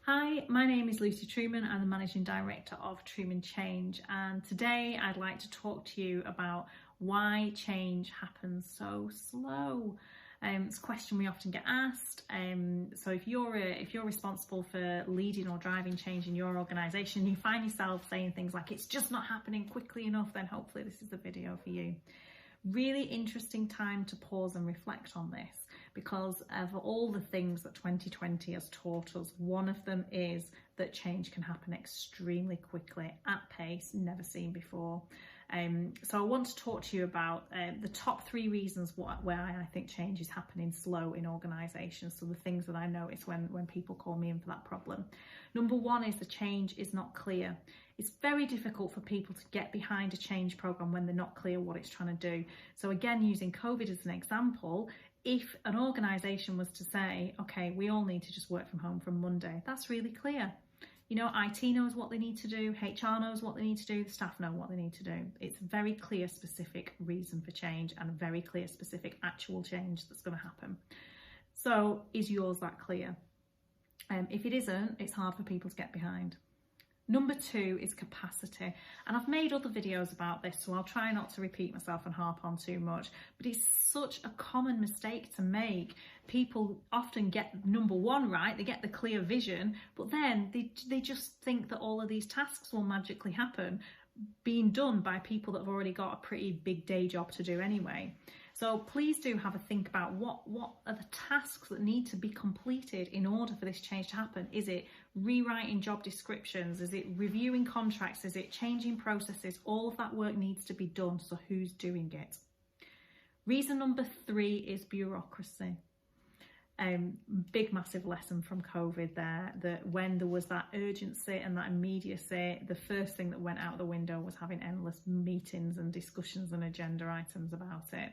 Hi, my name is Lucy Truman. I'm the Managing Director of Truman Change, and today I'd like to talk to you about why change happens so slow. It's a question we often get asked. So if you're responsible for leading or driving change in your organisation, you find yourself saying things like it's just not happening quickly enough, then hopefully this is the video for you. Really interesting time to pause and reflect on this, because of all the things that 2020 has taught us, one of them is that change can happen extremely quickly at pace never seen before. So I want to talk to you about the top 3 reasons where I think change is happening slow in organisations. So the things that I notice when people call me in for that problem. Number 1 is the change is not clear. It's very difficult for people to get behind a change programme when they're not clear what it's trying to do. So again, using COVID as an example, if an organisation was to say, okay, we all need to just work from home from Monday, that's really clear. You know, IT knows what they need to do, HR knows what they need to do, the staff know what they need to do. It's a very clear, specific reason for change and a very clear, specific actual change that's going to happen. So is yours that clear? If it isn't, it's hard for people to get behind. Number 2 is capacity, and I've made other videos about this, so I'll try not to repeat myself and harp on too much, but it's such a common mistake to make. People often get number 1 right, they get the clear vision, but then they just think that all of these tasks will magically happen being done by people that have already got a pretty big day job to do anyway. So please do have a think about what are the tasks that need to be completed in order for this change to happen. Is it rewriting job descriptions? Is it reviewing contracts? Is it changing processes? All of that work needs to be done, so who's doing it? Reason number 3 is bureaucracy. Big massive lesson from COVID there, that when there was that urgency and that immediacy, the first thing that went out the window was having endless meetings and discussions and agenda items about it.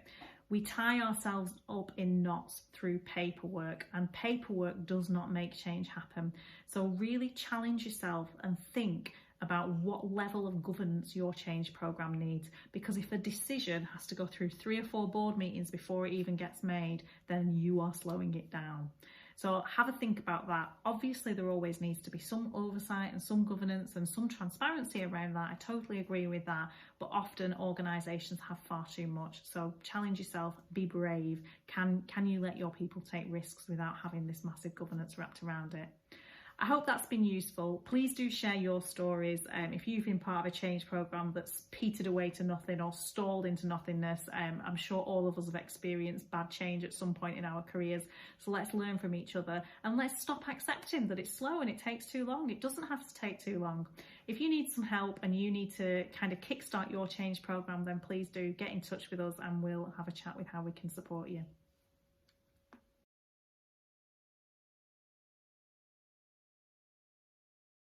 We tie ourselves up in knots through paperwork, and paperwork does not make change happen. So really challenge yourself and think about what level of governance your change programme needs, because if a decision has to go through 3 or 4 board meetings before it even gets made, then you are slowing it down. So have a think about that. Obviously there always needs to be some oversight and some governance and some transparency around that. I totally agree with that, but often organisations have far too much. So challenge yourself, be brave. Can you let your people take risks without having this massive governance wrapped around it? I hope that's been useful. Please do share your stories. If you've been part of a change programme that's petered away to nothing or stalled into nothingness, I'm sure all of us have experienced bad change at some point in our careers. So let's learn from each other and let's stop accepting that it's slow and it takes too long. It doesn't have to take too long. If you need some help and you need to kind of kickstart your change programme, then please do get in touch with us and we'll have a chat with how we can support you.